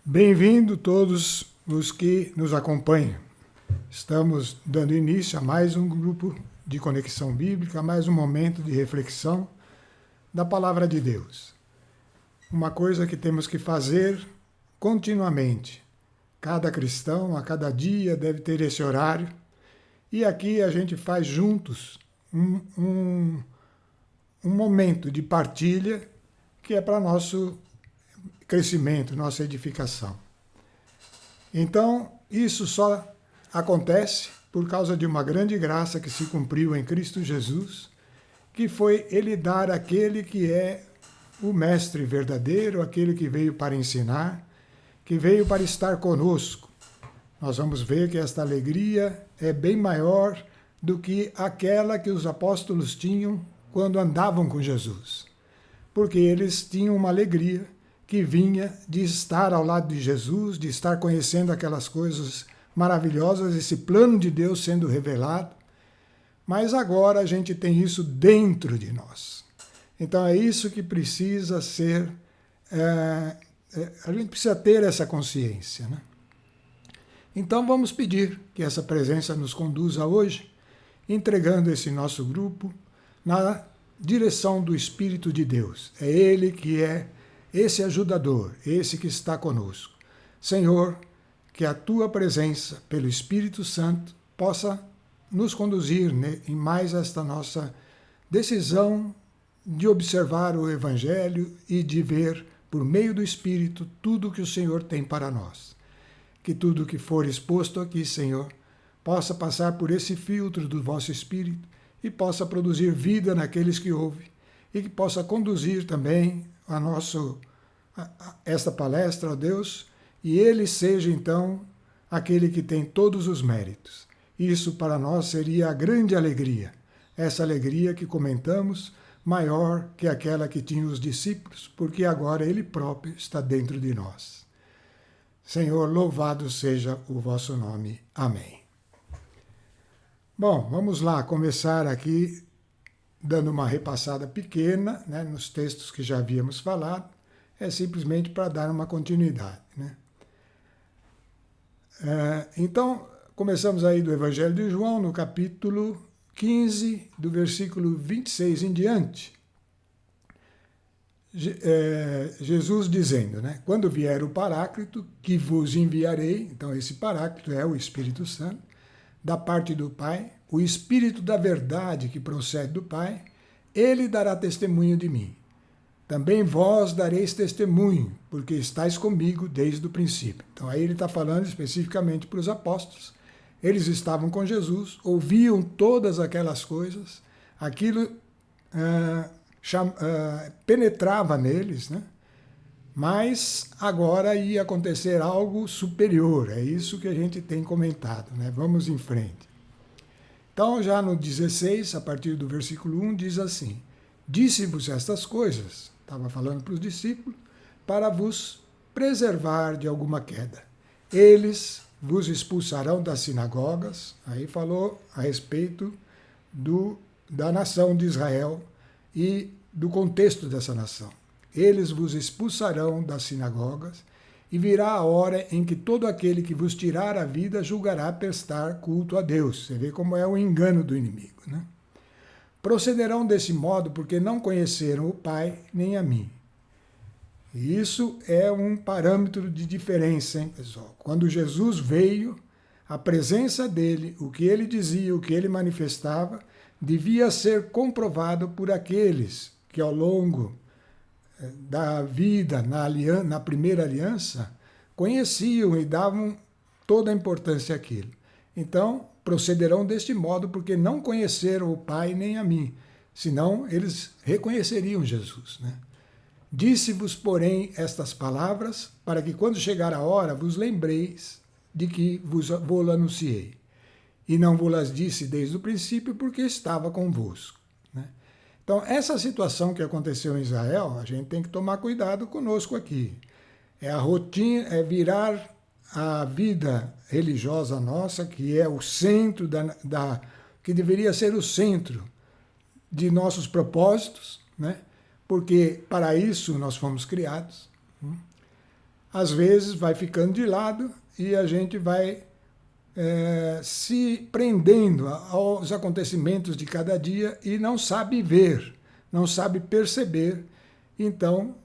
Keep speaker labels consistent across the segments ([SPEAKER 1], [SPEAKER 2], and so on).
[SPEAKER 1] Bem-vindo todos os que nos acompanham. Estamos dando início a mais um grupo de conexão bíblica, a mais um momento de reflexão da Palavra de Deus. Uma coisa que temos que fazer continuamente. Cada cristão, a cada dia, deve ter esse horário. E aqui a gente faz juntos um momento de partilha que é para nosso crescimento, nossa edificação. Então, isso só acontece por causa de uma grande graça que se cumpriu em Cristo Jesus, que foi Ele dar aquele que é o Mestre verdadeiro, aquele que veio para ensinar, que veio para estar conosco. Nós vamos ver que esta alegria é bem maior do que aquela que os apóstolos tinham quando andavam com Jesus, porque eles tinham uma alegria que vinha de estar ao lado de Jesus, de estar conhecendo aquelas coisas maravilhosas, esse plano de Deus sendo revelado. Mas agora a gente tem isso dentro de nós. Então é isso que precisa ser, a gente precisa ter essa consciência, né? Então vamos pedir que essa presença nos conduza hoje, entregando esse nosso grupo na direção do Espírito de Deus. É Ele que é esse ajudador, esse que está conosco. Senhor, que a Tua presença, pelo Espírito Santo, possa nos conduzir em mais esta nossa decisão de observar o Evangelho e de ver, por meio do Espírito, tudo que o Senhor tem para nós. Que tudo que for exposto aqui, Senhor, possa passar por esse filtro do vosso Espírito e possa produzir vida naqueles que ouvem e que possa conduzir também esta palestra, ó Deus, e Ele seja então aquele que tem todos os méritos. Isso para nós seria a grande alegria, essa alegria que comentamos, maior que aquela que tinham os discípulos, porque agora Ele próprio está dentro de nós. Senhor, louvado seja o vosso nome. Amém. Bom, vamos lá começar aqui dando uma repassada pequena, né, nos textos que já havíamos falado, é simplesmente para dar uma continuidade, né? Então, começamos aí do Evangelho de João, no capítulo 15, do versículo 26 em diante. Jesus dizendo, né, quando vier o Paráclito, que vos enviarei, então esse Paráclito é o Espírito Santo, da parte do Pai, o Espírito da verdade que procede do Pai, ele dará testemunho de mim. Também vós dareis testemunho, porque estáis comigo desde o princípio. Então aí ele está falando especificamente para os apóstolos. Eles estavam com Jesus, ouviam todas aquelas coisas, aquilo penetrava neles, né? Mas agora ia acontecer algo superior, é isso que a gente tem comentado, né? Vamos em frente. Então, já no 16, a partir do versículo 1, diz assim: disse-vos estas coisas, estava falando para os discípulos, para vos preservar de alguma queda. Eles vos expulsarão das sinagogas, aí falou a respeito da nação de Israel e do contexto dessa nação. Eles vos expulsarão das sinagogas, e virá a hora em que todo aquele que vos tirar a vida julgará prestar culto a Deus. Você vê como é o engano do inimigo, né? Procederão desse modo porque não conheceram o Pai nem a mim. E isso é um parâmetro de diferença, hein, pessoal? Quando Jesus veio, a presença dele, o que ele dizia, o que ele manifestava, devia ser comprovado por aqueles que ao longo da vida na primeira aliança conheciam e davam toda a importância àquilo. Então, procederão deste modo porque não conheceram o Pai nem a mim, senão eles reconheceriam Jesus, né? Disse-vos, porém, estas palavras, para que quando chegar a hora vos lembreis de que vos anunciei. E não vos disse desde o princípio, porque estava convosco, né? Então, essa situação que aconteceu em Israel, a gente tem que tomar cuidado conosco aqui. É a rotina, é virar a vida religiosa nossa, que é o centro que deveria ser o centro de nossos propósitos, né? Porque para isso nós fomos criados. às vezes vai ficando de lado e a gente vai se prendendo aos acontecimentos de cada dia e não sabe ver, não sabe perceber. Então,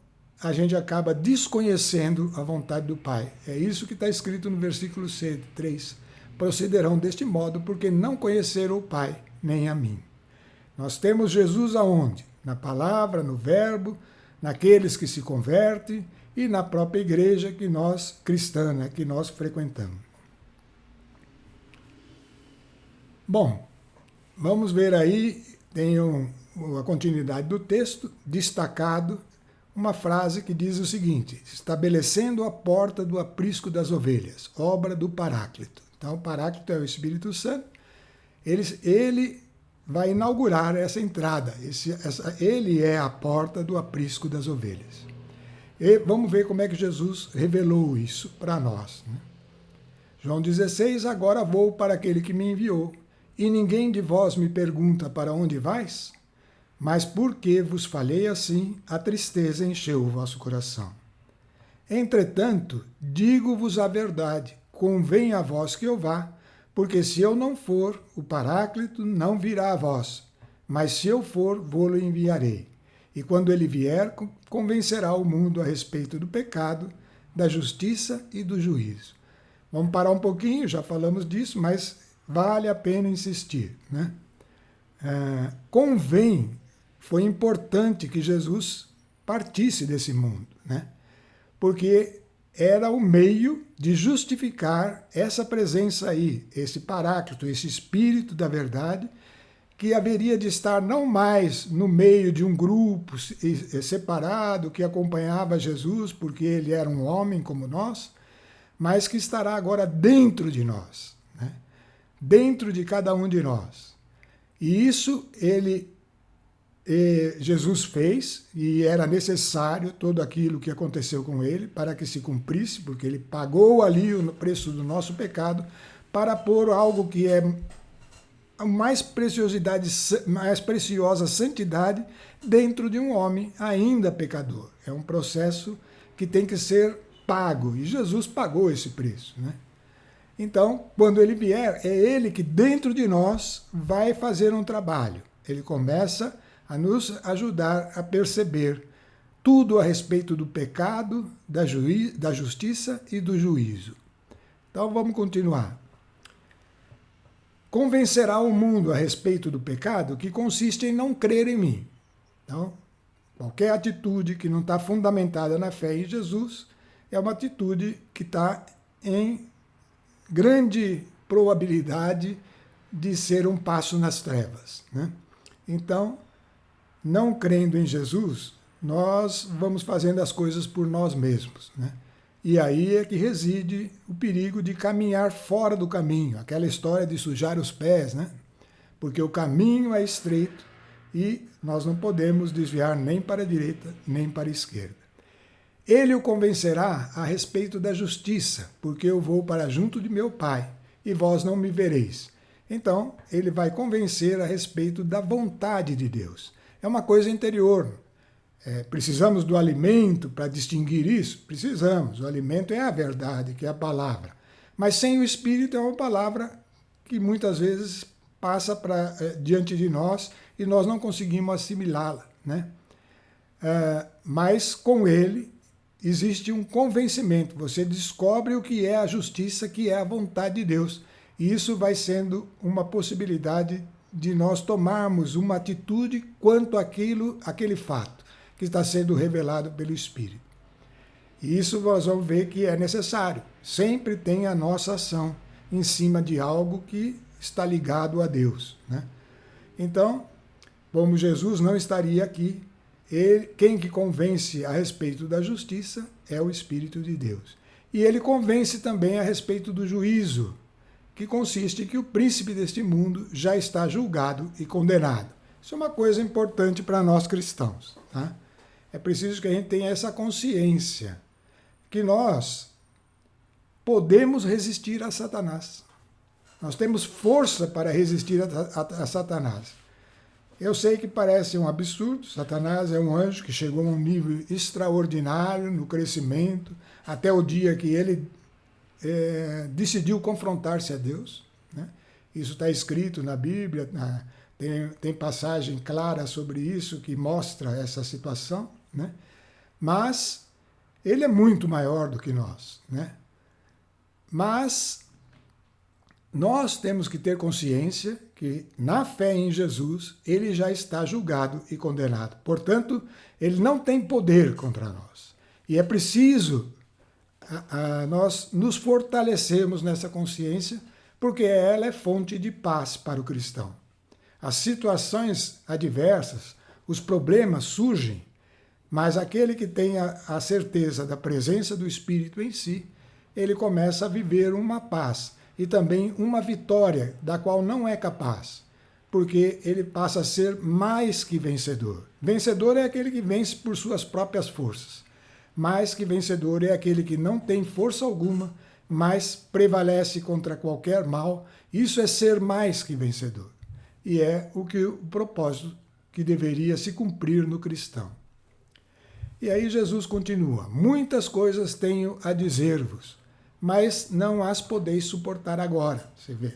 [SPEAKER 1] a gente acaba desconhecendo a vontade do Pai. É isso que está escrito no versículo 3. Procederão deste modo, porque não conheceram o Pai, nem a mim. Nós temos Jesus aonde? Na palavra, no verbo, naqueles que se convertem e na própria igreja que nós, cristã, né, que nós frequentamos. Bom, vamos ver aí, tem a continuidade do texto, destacado, uma frase que diz o seguinte: estabelecendo a porta do aprisco das ovelhas, obra do Paráclito. Então, o Paráclito é o Espírito Santo, ele vai inaugurar essa entrada, ele é a porta do aprisco das ovelhas. E vamos ver como é que Jesus revelou isso para nós. Né? João 16, agora vou para aquele que me enviou, e ninguém de vós me pergunta para onde vais? Mas porque vos falei assim, a tristeza encheu o vosso coração. Entretanto, digo-vos a verdade, convém a vós que eu vá, porque se eu não for, o Paráclito não virá a vós, mas se eu for, vou-lo enviarei. E quando ele vier, convencerá o mundo a respeito do pecado, da justiça e do juízo. Vamos parar um pouquinho, já falamos disso, mas vale a pena insistir. Né? Convém, foi importante que Jesus partisse desse mundo, né? Porque era o meio de justificar essa presença aí, esse Paráclito, esse Espírito da verdade, que haveria de estar não mais no meio de um grupo separado que acompanhava Jesus, porque ele era um homem como nós, mas que estará agora dentro de nós, né? Dentro de cada um de nós. E isso Jesus fez, e era necessário tudo aquilo que aconteceu com ele para que se cumprisse, porque ele pagou ali o preço do nosso pecado para pôr algo que é a mais preciosa santidade dentro de um homem ainda pecador. É um processo que tem que ser pago, e Jesus pagou esse preço, né? Então, quando ele vier, é ele que dentro de nós vai fazer um trabalho. Ele começa a nos ajudar a perceber tudo a respeito do pecado, da justiça e do juízo. Então vamos continuar. Convencerá o mundo a respeito do pecado, que consiste em não crer em mim. Então, qualquer atitude que não está fundamentada na fé em Jesus é uma atitude que está em grande probabilidade de ser um passo nas trevas, né? Então, não crendo em Jesus, nós vamos fazendo as coisas por nós mesmos, né? E aí é que reside o perigo de caminhar fora do caminho, aquela história de sujar os pés, né? Porque o caminho é estreito e nós não podemos desviar nem para a direita, nem para a esquerda. Ele o convencerá a respeito da justiça, porque eu vou para junto de meu Pai, e vós não me vereis. Então, ele vai convencer a respeito da vontade de Deus. É uma coisa interior. Precisamos do alimento para distinguir isso? Precisamos. O alimento é a verdade, que é a palavra. Mas sem o Espírito é uma palavra que muitas vezes passa diante de nós e nós não conseguimos assimilá-la, né? Mas com ele existe um convencimento. Você descobre o que é a justiça, que é a vontade de Deus. E isso vai sendo uma possibilidade de nós tomarmos uma atitude quanto àquele fato que está sendo revelado pelo Espírito. E isso nós vamos ver que é necessário. Sempre tem a nossa ação em cima de algo que está ligado a Deus, né? Então, como Jesus não estaria aqui, quem que convence a respeito da justiça é o Espírito de Deus. E ele convence também a respeito do juízo, que consiste em que o príncipe deste mundo já está julgado e condenado. Isso é uma coisa importante para nós cristãos, tá? É preciso que a gente tenha essa consciência que nós podemos resistir a Satanás. Nós temos força para resistir a Satanás. Eu sei que parece um absurdo, Satanás é um anjo que chegou a um nível extraordinário no crescimento, até o dia que ele decidiu confrontar-se a Deus, né? Isso está escrito na Bíblia, tem passagem clara sobre isso que mostra essa situação, né? Mas ele é muito maior do que nós, né? Mas nós temos que ter consciência que, na fé em Jesus, ele já está julgado e condenado. Portanto, ele não tem poder contra nós. E é preciso nós nos fortalecermos nessa consciência, porque ela é fonte de paz para o cristão. As situações adversas, os problemas surgem, mas aquele que tem a certeza da presença do Espírito em si, ele começa a viver uma paz e também uma vitória da qual não é capaz, porque ele passa a ser mais que vencedor. Vencedor é aquele que vence por suas próprias forças. Mais que vencedor é aquele que não tem força alguma, mas prevalece contra qualquer mal. Isso é ser mais que vencedor. E é o propósito que deveria se cumprir no cristão. E aí Jesus continua: muitas coisas tenho a dizer-vos, mas não as podeis suportar agora. Você vê.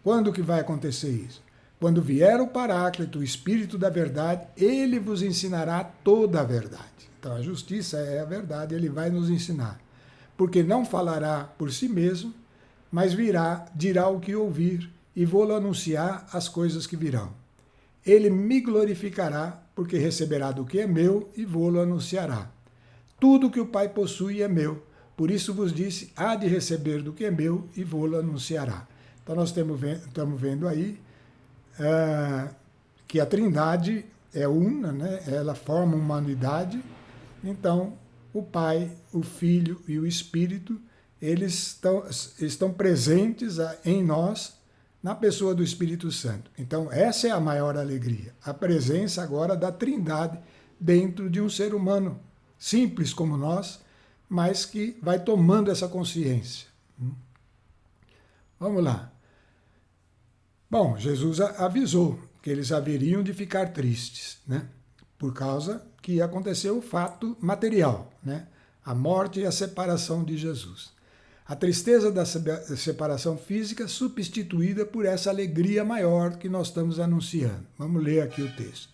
[SPEAKER 1] Quando que vai acontecer isso? Quando vier o Paráclito, o Espírito da verdade, ele vos ensinará toda a verdade. Então a justiça é a verdade, ele vai nos ensinar. Porque não falará por si mesmo, mas dirá o que ouvir, e vou-lhe anunciar as coisas que virão. Ele me glorificará, porque receberá do que é meu, e vou-lhe anunciará. Tudo que o Pai possui é meu, por isso vos disse, há de receber do que é meu, e vou-lhe anunciará. Então nós estamos vendo aí que a Trindade é una, né? Ela forma uma unidade. Então, o Pai, o Filho e o Espírito, eles estão presentes em nós, na pessoa do Espírito Santo. Então, essa é a maior alegria, a presença agora da Trindade dentro de um ser humano, simples como nós, mas que vai tomando essa consciência. Vamos lá. Bom, Jesus avisou que eles haveriam de ficar tristes, né? Por causa que aconteceu o fato material, né? A morte e a separação de Jesus. A tristeza da separação física substituída por essa alegria maior que nós estamos anunciando. Vamos ler aqui o texto.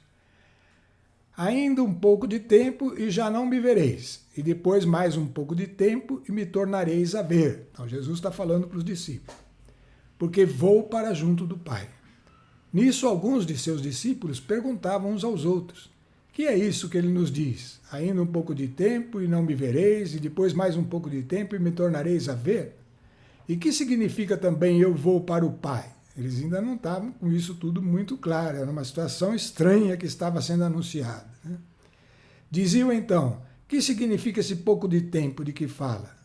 [SPEAKER 1] Ainda um pouco de tempo e já não me vereis, e depois mais um pouco de tempo e me tornareis a ver. Então Jesus está falando para os discípulos. Porque vou para junto do Pai. Nisso alguns de seus discípulos perguntavam uns aos outros: que é isso que ele nos diz? Ainda um pouco de tempo e não me vereis, e depois mais um pouco de tempo e me tornareis a ver? E que significa também eu vou para o Pai? Eles ainda não estavam com isso tudo muito claro, era uma situação estranha que estava sendo anunciada, né? Diziam então: que significa esse pouco de tempo de que fala?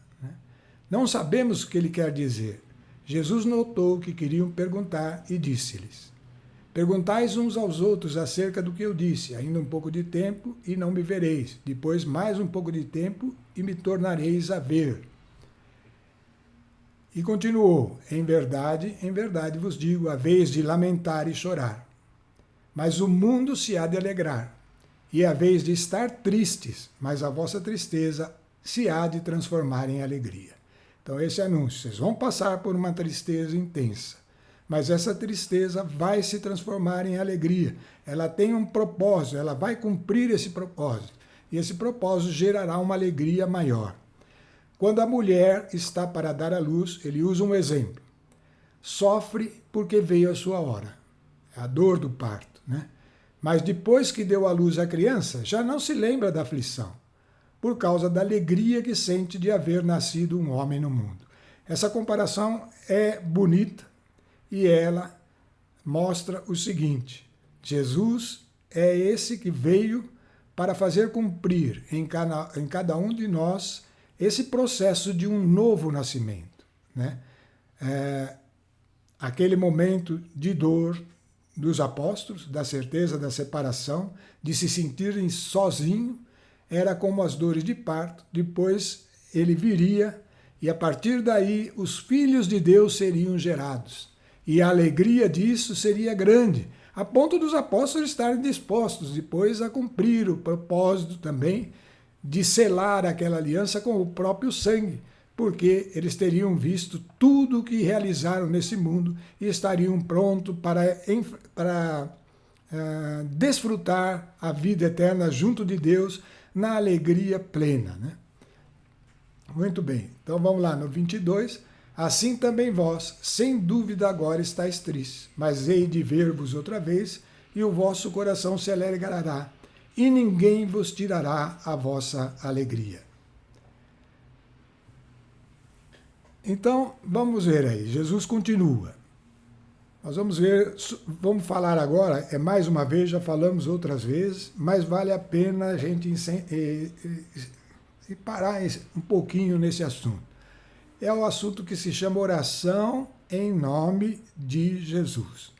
[SPEAKER 1] Não sabemos o que ele quer dizer. Jesus notou que queriam perguntar e disse-lhes: perguntais uns aos outros acerca do que eu disse, ainda um pouco de tempo e não me vereis, depois mais um pouco de tempo e me tornareis a ver. E continuou: em verdade vos digo, haveis de lamentar e chorar, mas o mundo se há de alegrar, e haveis de estar tristes, mas a vossa tristeza se há de transformar em alegria. Então esse anúncio, vocês vão passar por uma tristeza intensa, mas essa tristeza vai se transformar em alegria. Ela tem um propósito, ela vai cumprir esse propósito. E esse propósito gerará uma alegria maior. Quando a mulher está para dar à luz, ele usa um exemplo. Sofre porque veio a sua hora. É a dor do parto, né? Mas depois que deu à luz a criança, já não se lembra da aflição, por causa da alegria que sente de haver nascido um homem no mundo. Essa comparação é bonita e ela mostra o seguinte: Jesus é esse que veio para fazer cumprir em cada um de nós esse processo de um novo nascimento, né? Aquele momento de dor dos apóstolos, da certeza da separação, de se sentirem sozinhos, era como as dores de parto. Depois ele viria e a partir daí os filhos de Deus seriam gerados. E a alegria disso seria grande. a ponto dos apóstolos estarem dispostos depois a cumprir o propósito também de selar aquela aliança com o próprio sangue, porque eles teriam visto tudo o que realizaram nesse mundo e estariam prontos para desfrutar a vida eterna junto de Deus na alegria plena, né? Muito bem, então vamos lá no 22. Assim também vós, sem dúvida agora estáis tristes, mas hei de ver-vos outra vez, e o vosso coração se alegrará, e ninguém vos tirará a vossa alegria. Então, vamos ver aí, Jesus continua. Nós vamos falar agora, mais uma vez, já falamos outras vezes, mas vale a pena a gente parar um pouquinho nesse assunto. É o assunto que se chama oração em nome de Jesus.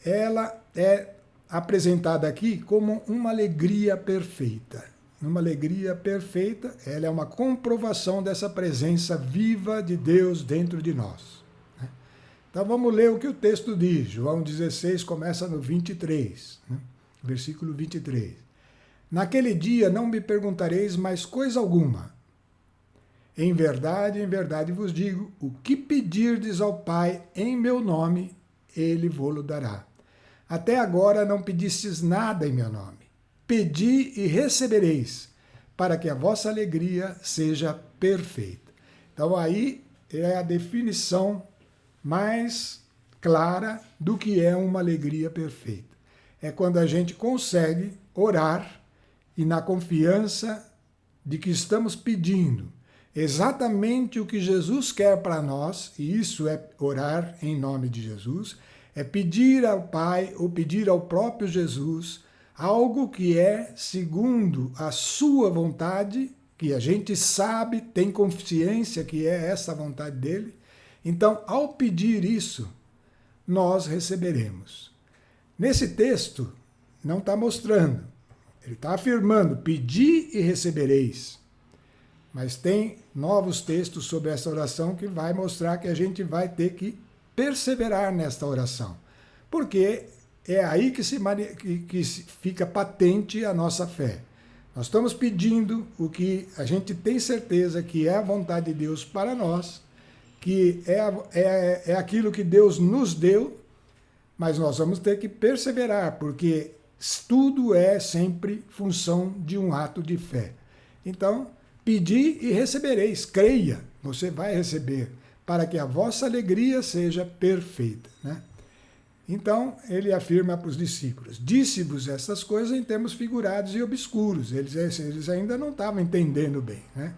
[SPEAKER 1] Ela é apresentada aqui como uma alegria perfeita. Uma alegria perfeita, ela é uma comprovação dessa presença viva de Deus dentro de nós. Então vamos ler o que o texto diz. João 16 começa no 23, versículo 23. Naquele dia não me perguntareis mais coisa alguma. Em verdade vos digo, o que pedirdes ao Pai em meu nome, ele vô-lo dará. Até agora não pedistes nada em meu nome. Pedi e recebereis, para que a vossa alegria seja perfeita. Então aí é a definição mais clara do que é uma alegria perfeita. É quando a gente consegue orar e na confiança de que estamos pedindo exatamente o que Jesus quer para nós, e isso é orar em nome de Jesus, é pedir ao Pai ou pedir ao próprio Jesus algo que é segundo a sua vontade, que a gente sabe, tem consciência que é essa vontade dele. Então, ao pedir isso, nós receberemos. Nesse texto, não está mostrando, ele está afirmando, pedi e recebereis. Mas tem novos textos sobre essa oração que vai mostrar que a gente vai ter que perseverar nesta oração. Porque é aí que fica patente a nossa fé. Nós estamos pedindo o que a gente tem certeza que é a vontade de Deus para nós, que é aquilo que Deus nos deu, mas nós vamos ter que perseverar, porque tudo é sempre função de um ato de fé. Então, pedi e recebereis, creia, você vai receber, para que a vossa alegria seja perfeita, né? Então, ele afirma para os discípulos, disse-vos essas coisas em termos figurados e obscuros, eles ainda não estavam entendendo bem, né?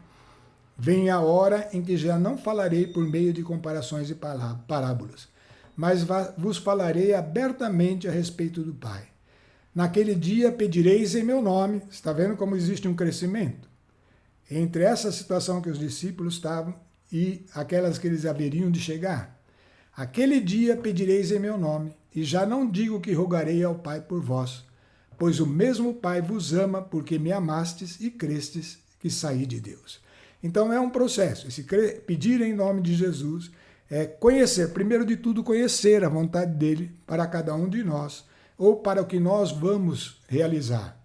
[SPEAKER 1] Vem a hora em que já não falarei por meio de comparações e parábolas, mas vos falarei abertamente a respeito do Pai. Naquele dia pedireis em meu nome, está vendo como existe um crescimento? Entre essa situação que os discípulos estavam e aquelas que eles haveriam de chegar. Aquele dia pedireis em meu nome, e já não digo que rogarei ao Pai por vós, pois o mesmo Pai vos ama, porque me amastes e crestes que saí de Deus. Então é um processo, esse pedir em nome de Jesus é conhecer, primeiro de tudo conhecer a vontade dele para cada um de nós, ou para o que nós vamos realizar.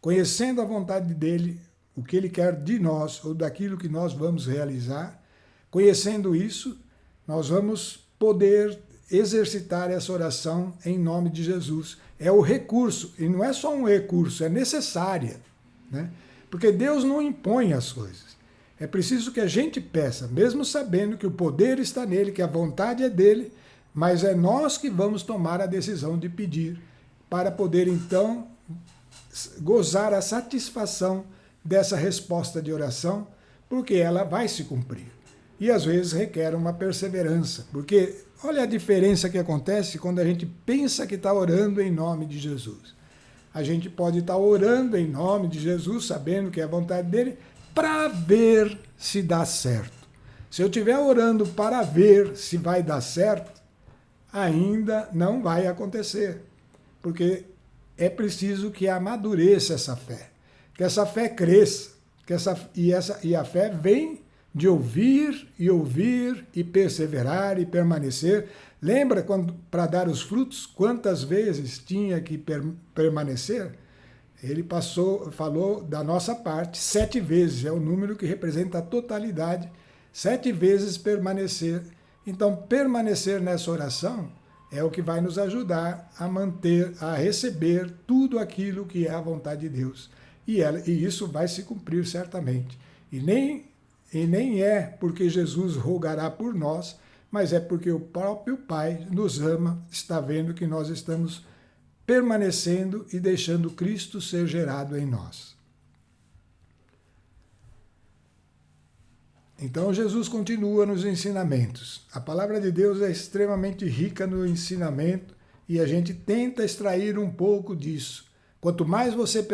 [SPEAKER 1] Conhecendo a vontade dele, o que ele quer de nós, ou daquilo que nós vamos realizar, conhecendo isso, nós vamos poder exercitar essa oração em nome de Jesus. É o recurso, e não é só um recurso, é necessária, né? Porque Deus não impõe as coisas. É preciso que a gente peça, mesmo sabendo que o poder está nele, que a vontade é dele, mas é nós que vamos tomar a decisão de pedir, para poder então gozar a satisfação dessa resposta de oração, porque ela vai se cumprir. E às vezes requer uma perseverança, porque olha a diferença que acontece quando a gente pensa que está orando em nome de Jesus. A gente pode estar orando em nome de Jesus, sabendo que é a vontade dele, para ver se dá certo. Se eu estiver orando para ver se vai dar certo, ainda não vai acontecer, porque é preciso que amadureça essa fé, que essa fé cresça, e a fé vem de ouvir e perseverar e permanecer. Lembra quando, para dar os frutos, quantas vezes tinha que permanecer? Ele falou da nossa parte 7 vezes, é o número que representa a totalidade, 7 vezes permanecer. Então, permanecer nessa oração é o que vai nos ajudar a manter, a receber tudo aquilo que é a vontade de Deus. E isso vai se cumprir certamente. E nem é porque Jesus rogará por nós, mas é porque o próprio Pai nos ama, está vendo que nós estamos permanecendo e deixando Cristo ser gerado em nós. Então Jesus continua nos ensinamentos. A palavra de Deus é extremamente rica no ensinamento e a gente tenta extrair um pouco disso. Quanto mais você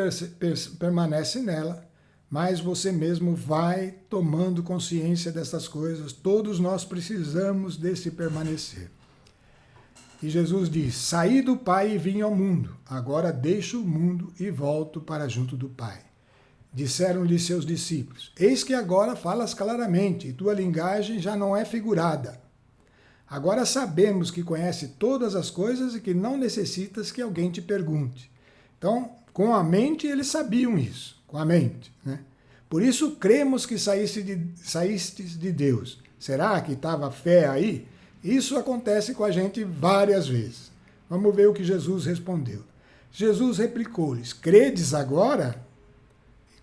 [SPEAKER 1] permanece nela, mais você mesmo vai tomando consciência dessas coisas. Todos nós precisamos desse permanecer. E Jesus diz: saí do Pai e vim ao mundo, agora deixo o mundo e volto para junto do Pai. Disseram-lhe seus discípulos: eis que agora falas claramente, e tua linguagem já não é figurada. Agora sabemos que conhece todas as coisas e que não necessitas que alguém te pergunte. Então, com a mente eles sabiam isso, com a mente, né? Por isso cremos que saístes de Deus. Será que estava fé aí? Isso acontece com a gente várias vezes. Vamos ver o que Jesus respondeu. Jesus replicou-lhes: credes agora?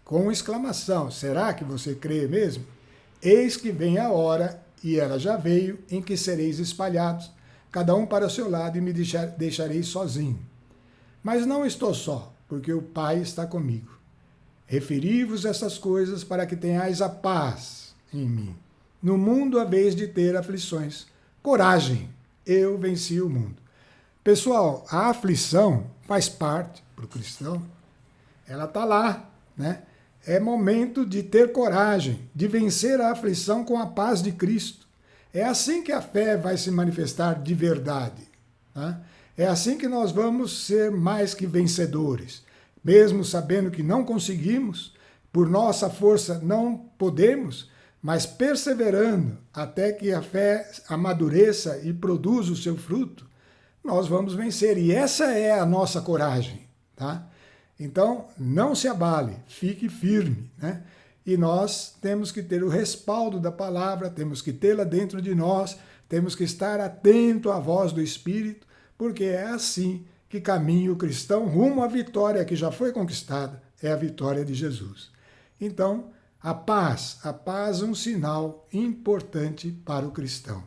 [SPEAKER 1] Com exclamação: será que você crê mesmo? Eis que vem a hora, e ela já veio, em que sereis espalhados, cada um para o seu lado, e me deixareis sozinho. Mas não estou só, porque o Pai está comigo. Referi-vos essas coisas para que tenhais a paz em mim. No mundo haveis de ter aflições. Coragem, eu venci o mundo. Pessoal, a aflição faz parte para o cristão. Ela está lá, né? É momento de ter coragem, de vencer a aflição com a paz de Cristo. É assim que a fé vai se manifestar de verdade. Tá? É assim que nós vamos ser mais que vencedores. Mesmo sabendo que não conseguimos, por nossa força não podemos, mas perseverando até que a fé amadureça e produza o seu fruto, nós vamos vencer. E essa é a nossa coragem, tá? Então, não se abale, fique firme, né? E nós temos que ter o respaldo da palavra, temos que tê-la dentro de nós, temos que estar atento à voz do Espírito, porque é assim que caminha o cristão rumo à vitória que já foi conquistada, é a vitória de Jesus. Então, a paz é um sinal importante para o cristão.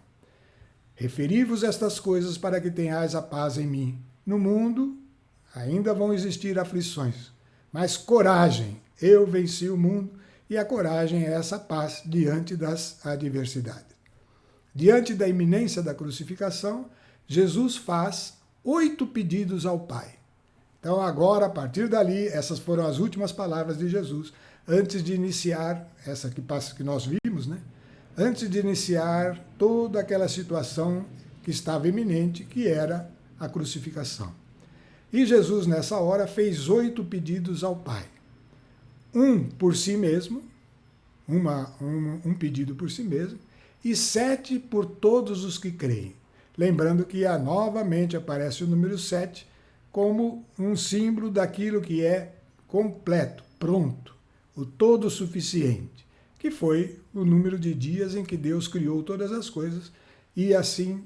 [SPEAKER 1] Referi-vos estas coisas para que tenhais a paz em mim. No mundo ainda vão existir aflições, mas coragem, eu venci o mundo, e a coragem é essa paz diante das adversidades. Diante da iminência da crucificação, Jesus faz 8 pedidos ao Pai. Então agora, a partir dali, essas foram as últimas palavras de Jesus, antes de iniciar, essa que nós vimos, né? Antes de iniciar toda aquela situação que estava iminente, que era a crucificação. E Jesus, nessa hora, fez 8 pedidos ao Pai. Um por si mesmo, um pedido por si mesmo, e 7 por todos os que creem. Lembrando que novamente aparece o número 7 como um símbolo daquilo que é completo, pronto, o todo suficiente, que foi o número de dias em que Deus criou todas as coisas, e assim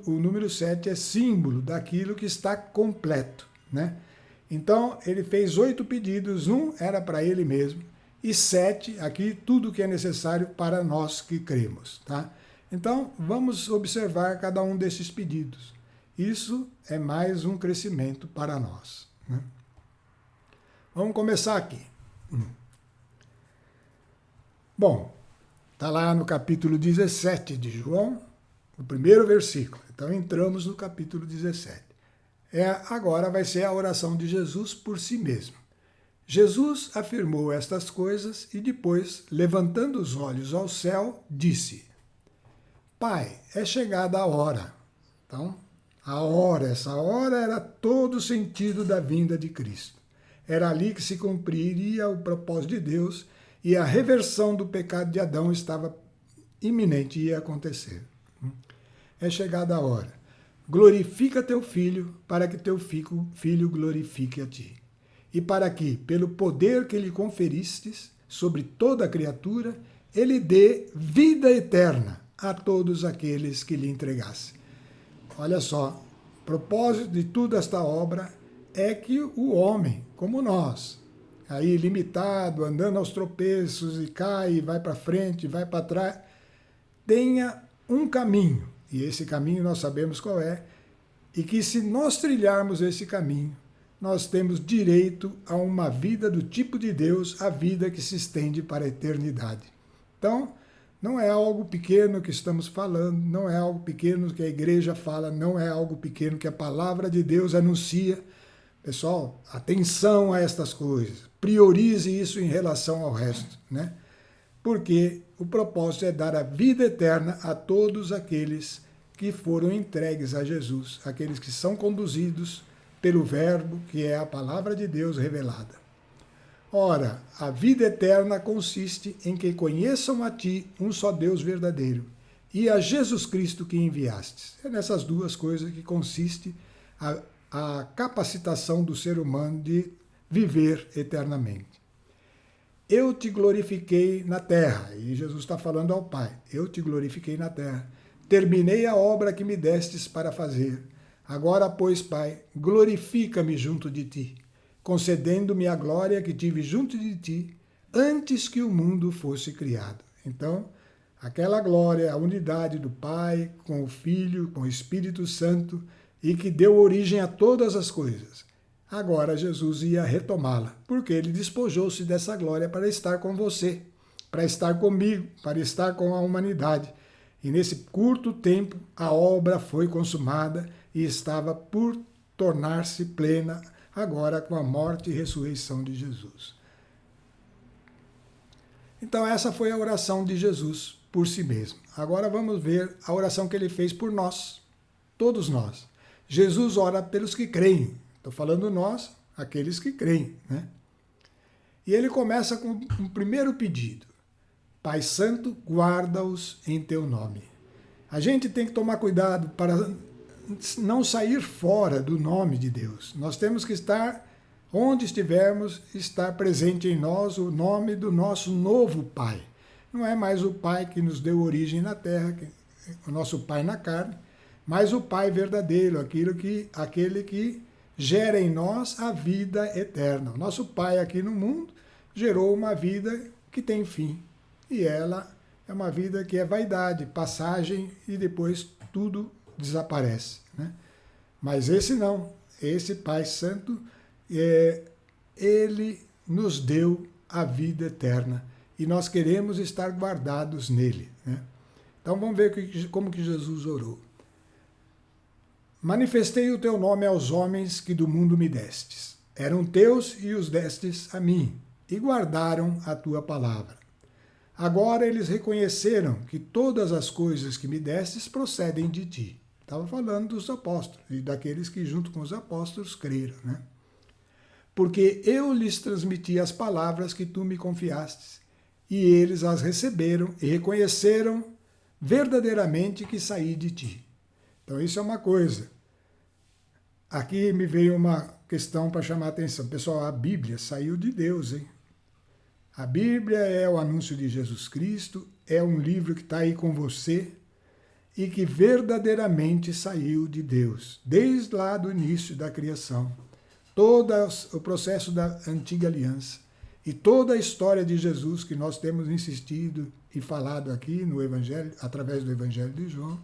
[SPEAKER 1] o número 7 é símbolo daquilo que está completo, né? Então ele fez 8 pedidos, um era para ele mesmo, e 7 aqui tudo que é necessário para nós que cremos, tá? Então, vamos observar cada um desses pedidos. Isso é mais um crescimento para nós, né? Vamos começar aqui. Bom, está lá no capítulo 17 de João, o primeiro versículo. Então, entramos no capítulo 17. Agora vai ser a oração de Jesus por si mesmo. Jesus afirmou estas coisas e depois, levantando os olhos ao céu, disse: Pai, é chegada a hora. Então, essa hora era todo o sentido da vinda de Cristo. Era ali que se cumpriria o propósito de Deus e a reversão do pecado de Adão estava iminente, ia acontecer. É chegada a hora. glorifica teu filho, para que teu filho glorifique a ti. E para que, pelo poder que lhe conferistes sobre toda a criatura, ele dê vida eterna a todos aqueles que lhe entregasse. Olha só, o propósito de toda esta obra é que o homem, como nós, aí limitado, andando aos tropeços e cai, vai para frente, vai para trás, tenha um caminho, e esse caminho nós sabemos qual é, e que se nós trilharmos esse caminho, nós temos direito a uma vida do tipo de Deus, a vida que se estende para a eternidade. Então, não é algo pequeno que estamos falando, não é algo pequeno que a igreja fala, não é algo pequeno que a palavra de Deus anuncia. Pessoal, atenção a estas coisas, priorize isso em relação ao resto, né? Porque o propósito é dar a vida eterna a todos aqueles que foram entregues a Jesus, aqueles que são conduzidos pelo Verbo, que é a palavra de Deus revelada. Ora, a vida eterna consiste em que conheçam a ti, um só Deus verdadeiro, e a Jesus Cristo que enviastes. É nessas duas coisas que consiste a capacitação do ser humano de viver eternamente. Eu te glorifiquei na terra, e Jesus está falando ao Pai, eu te glorifiquei na terra, terminei a obra que me destes para fazer. Agora, pois, Pai, glorifica-me junto de ti, concedendo-me a glória que tive junto de ti, antes que o mundo fosse criado. Então, aquela glória, a unidade do Pai, com o Filho, com o Espírito Santo, e que deu origem a todas as coisas. Agora Jesus ia retomá-la, porque ele despojou-se dessa glória para estar com você, para estar comigo, para estar com a humanidade. E nesse curto tempo, a obra foi consumada e estava por tornar-se plena agora com a morte e ressurreição de Jesus. Então essa foi a oração de Jesus por si mesmo. Agora vamos ver a oração que ele fez por nós, todos nós. Jesus ora pelos que creem. Estou falando nós, aqueles que creem, né? E ele começa com um primeiro pedido. Pai Santo, guarda-os em teu nome. A gente tem que tomar cuidado para não sair fora do nome de Deus. Nós temos que estar, onde estivermos, estar presente em nós o nome do nosso novo Pai. Não é mais o Pai que nos deu origem na terra, o nosso Pai na carne, mas o Pai verdadeiro, aquele que gera em nós a vida eterna. O nosso Pai aqui no mundo gerou uma vida que tem fim. E ela é uma vida que é vaidade, passagem e depois tudo desaparece, né? Mas esse não, esse Pai Santo, ele nos deu a vida eterna e nós queremos estar guardados nele, né? Então vamos ver como que Jesus orou. Manifestei o teu nome aos homens que do mundo me destes. Eram teus e os destes a mim, e guardaram a tua palavra. Agora eles reconheceram que todas as coisas que me destes procedem de ti. Estava falando dos apóstolos e daqueles que junto com os apóstolos creram, né? Porque eu lhes transmiti as palavras que tu me confiastes, e eles as receberam e reconheceram verdadeiramente que saí de ti. Então isso é uma coisa. Aqui me veio uma questão para chamar a atenção. Pessoal, a Bíblia saiu de Deus, hein? A Bíblia é o anúncio de Jesus Cristo, é um livro que está aí com você e que verdadeiramente saiu de Deus, desde lá do início da criação. Todo o processo da antiga aliança e toda a história de Jesus que nós temos insistido e falado aqui no Evangelho, através do Evangelho de João,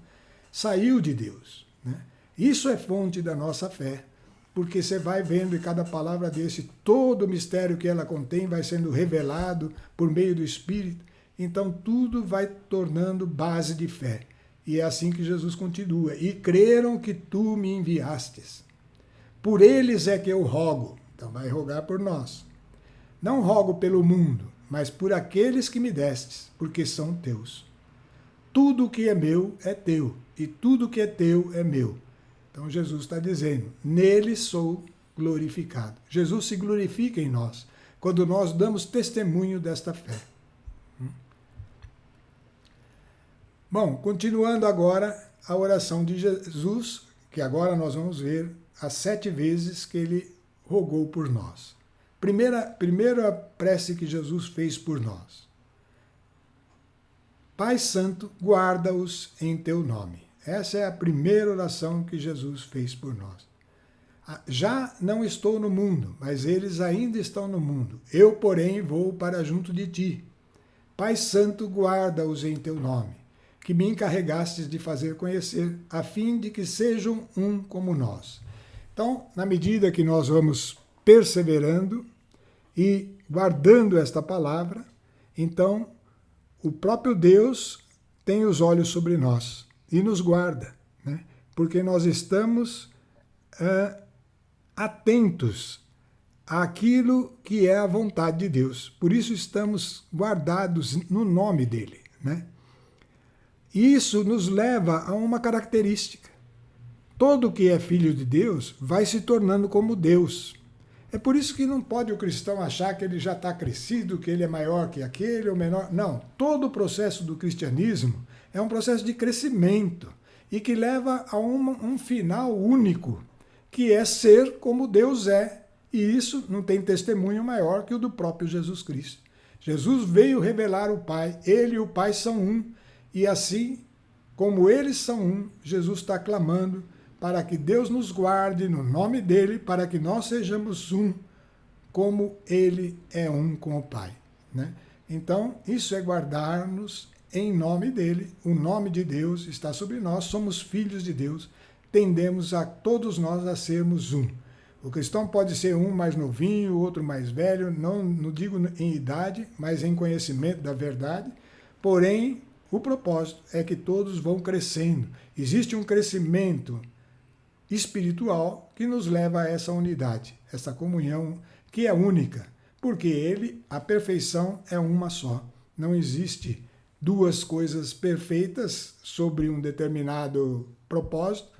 [SPEAKER 1] saiu de Deus, né? Isso é fonte da nossa fé, porque você vai vendo em cada palavra desse, todo o mistério que ela contém vai sendo revelado por meio do Espírito, então tudo vai tornando base de fé. E é assim que Jesus continua. E creram que tu me enviastes. Por eles é que eu rogo. Então vai rogar por nós. Não rogo pelo mundo, mas por aqueles que me destes, porque são teus. Tudo o que é meu é teu, e tudo o que é teu é meu. Então Jesus está dizendo, nele sou glorificado. Jesus se glorifica em nós, quando nós damos testemunho desta fé. Bom, continuando agora a oração de Jesus, que agora nós vamos ver as 7 vezes que ele rogou por nós. Primeira prece que Jesus fez por nós. Pai Santo, guarda-os em teu nome. Essa é a primeira oração que Jesus fez por nós. Já não estou no mundo, mas eles ainda estão no mundo. Eu, porém, vou para junto de ti. Pai Santo, guarda-os em teu nome, que me encarregastes de fazer conhecer, a fim de que sejam um como nós. Então, na medida que nós vamos perseverando e guardando esta palavra, então o próprio Deus tem os olhos sobre nós e nos guarda, né? Porque nós estamos atentos àquilo que é a vontade de Deus. Por isso estamos guardados no nome dele, né? Isso nos leva a uma característica. Todo que é filho de Deus vai se tornando como Deus. É por isso que não pode o cristão achar que ele já está crescido, que ele é maior que aquele ou menor. Não, todo o processo do cristianismo é um processo de crescimento e que leva a um final único, que é ser como Deus é. E isso não tem testemunho maior que o do próprio Jesus Cristo. Jesus veio revelar o Pai, ele e o Pai são um, e assim como eles são um, Jesus está clamando para que Deus nos guarde no nome dele, para que nós sejamos um, como ele é um com o Pai, né? Então, isso é guardar-nos em nome dele, o nome de Deus está sobre nós, somos filhos de Deus, tendemos a todos nós a sermos um. O cristão pode ser um mais novinho, outro mais velho, não digo em idade, mas em conhecimento da verdade, porém, o propósito é que todos vão crescendo. Existe um crescimento espiritual que nos leva a essa unidade, essa comunhão que é única, porque a perfeição é uma só. Não existe duas coisas perfeitas sobre um determinado propósito,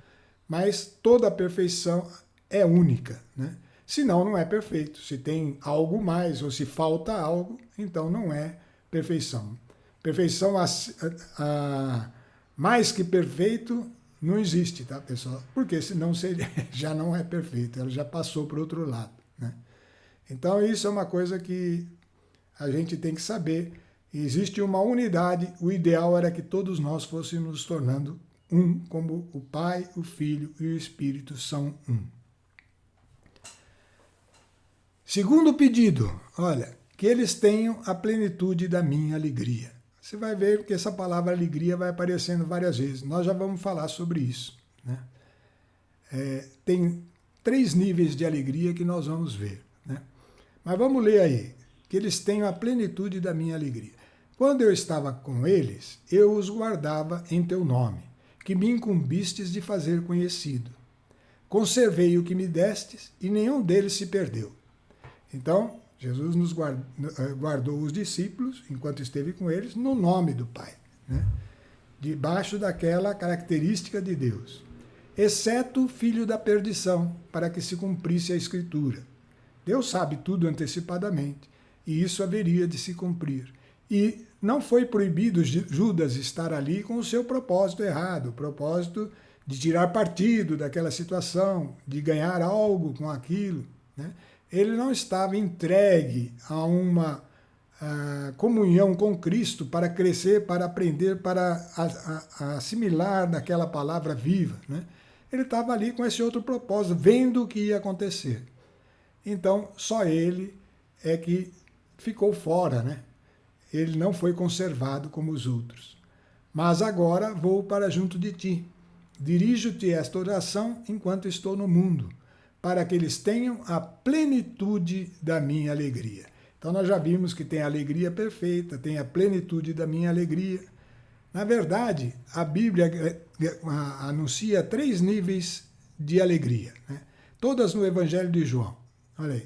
[SPEAKER 1] mas toda a perfeição é única, né? Senão não é perfeito. Se tem algo mais ou se falta algo, então não é perfeição. Perfeição mais que perfeito não existe, tá, pessoal? Porque senão já não é perfeito, ela já passou para o outro lado, né? Então isso é uma coisa que a gente tem que saber. Existe uma unidade, o ideal era que todos nós fôssemos nos tornando um, como o Pai, o Filho e o Espírito são um. Segundo pedido, olha, que eles tenham a plenitude da minha alegria. Você vai ver que essa palavra alegria vai aparecendo várias vezes. Nós já vamos falar sobre isso, né? Tem 3 níveis de alegria que nós vamos ver, né? Mas vamos ler aí. Que eles tenham a plenitude da minha alegria. Quando eu estava com eles, eu os guardava em teu nome, que me incumbistes de fazer conhecido. Conservei o que me destes, e nenhum deles se perdeu. Então, Jesus nos guardou os discípulos, enquanto esteve com eles, no nome do Pai, né? Debaixo daquela característica de Deus. Exceto o filho da perdição, para que se cumprisse a Escritura. Deus sabe tudo antecipadamente, e isso haveria de se cumprir. E não foi proibido Judas estar ali com o seu propósito errado, o propósito de tirar partido daquela situação, de ganhar algo com aquilo, né? Ele não estava entregue a uma comunhão com Cristo para crescer, para aprender, para assimilar daquela palavra viva, né? Ele estava ali com esse outro propósito, vendo o que ia acontecer. Então, só ele é que ficou fora, né? Ele não foi conservado como os outros. Mas agora vou para junto de ti. Dirijo-te esta oração enquanto estou no mundo, para que eles tenham a plenitude da minha alegria. Então nós já vimos que tem a alegria perfeita, tem a plenitude da minha alegria. Na verdade, a Bíblia anuncia 3 níveis de alegria, né? Todas no Evangelho de João. Olha aí.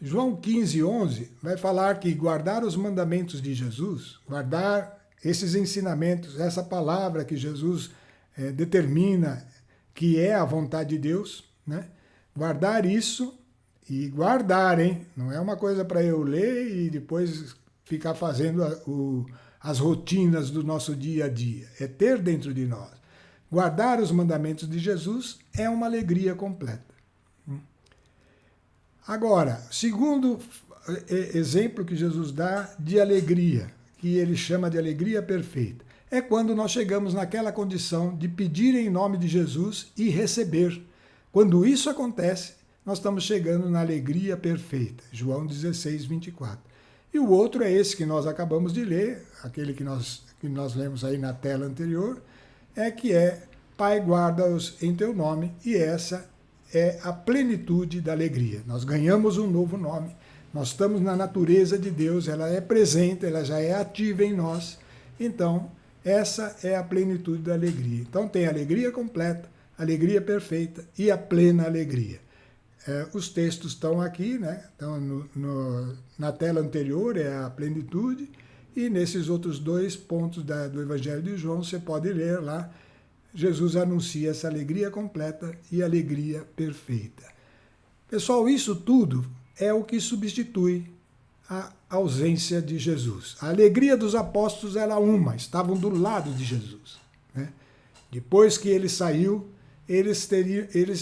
[SPEAKER 1] João 15:11 vai falar que guardar os mandamentos de Jesus, guardar esses ensinamentos, essa palavra que Jesus determina que é a vontade de Deus, né? Guardar isso e guardar, hein? Não é uma coisa para eu ler e depois ficar fazendo as rotinas do nosso dia a dia. É ter dentro de nós. Guardar os mandamentos de Jesus é uma alegria completa. Agora, segundo exemplo que Jesus dá de alegria, que ele chama de alegria perfeita, é quando nós chegamos naquela condição de pedir em nome de Jesus e receber. Quando isso acontece, nós estamos chegando na alegria perfeita. João 16, 24. E o outro é esse que nós acabamos de ler, aquele que nós lemos aí na tela anterior, que é Pai, guarda-os em teu nome, e essa é a plenitude da alegria. Nós ganhamos um novo nome, nós estamos na natureza de Deus, ela é presente, ela já é ativa em nós, então essa é a plenitude da alegria. Então tem a alegria completa, a alegria perfeita e a plena alegria. Os textos estão aqui, né? Então, na tela anterior é a plenitude, e nesses outros 2 pontos do Evangelho de João, você pode ler lá, Jesus anuncia essa alegria completa e alegria perfeita. Pessoal, isso tudo é o que substitui a ausência de Jesus. A alegria dos apóstolos era uma, estavam do lado de Jesus, né? Depois que ele saiu, eles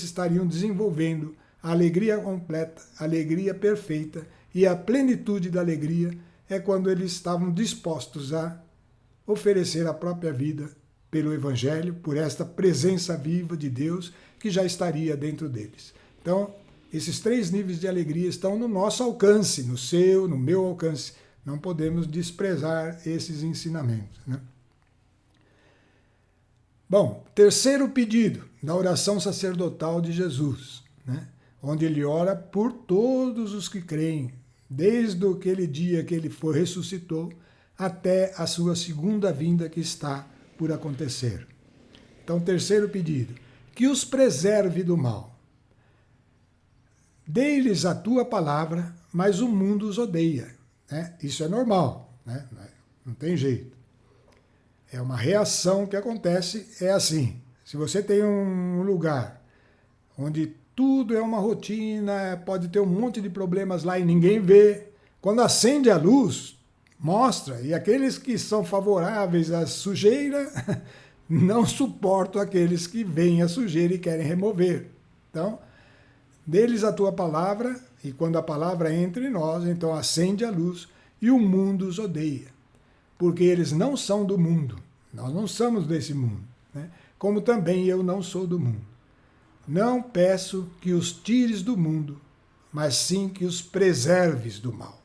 [SPEAKER 1] estariam desenvolvendo a alegria completa, a alegria perfeita, e a plenitude da alegria é quando eles estavam dispostos a oferecer a própria vida pelo Evangelho, por esta presença viva de Deus que já estaria dentro deles. Então, esses 3 níveis de alegria estão no nosso alcance, no seu, no meu alcance. Não podemos desprezar esses ensinamentos, né? Bom, terceiro pedido da oração sacerdotal de Jesus, né? Onde ele ora por todos os que creem, desde aquele dia que ele ressuscitou até a sua segunda vinda que está por acontecer. Então, terceiro pedido, que os preserve do mal. Dê-lhes a tua palavra, mas o mundo os odeia, né? Isso é normal, né? Não tem jeito. É uma reação que acontece, é assim. Se você tem um lugar onde tudo é uma rotina, pode ter um monte de problemas lá e ninguém vê, quando acende a luz, mostra, e aqueles que são favoráveis à sujeira não suportam aqueles que veem a sujeira e querem remover. Então, dê-lhes a tua palavra, e quando a palavra entra em nós, então acende a luz, e o mundo os odeia, porque eles não são do mundo, nós não somos desse mundo, né? Como também eu não sou do mundo. Não peço que os tires do mundo, mas sim que os preserves do mal.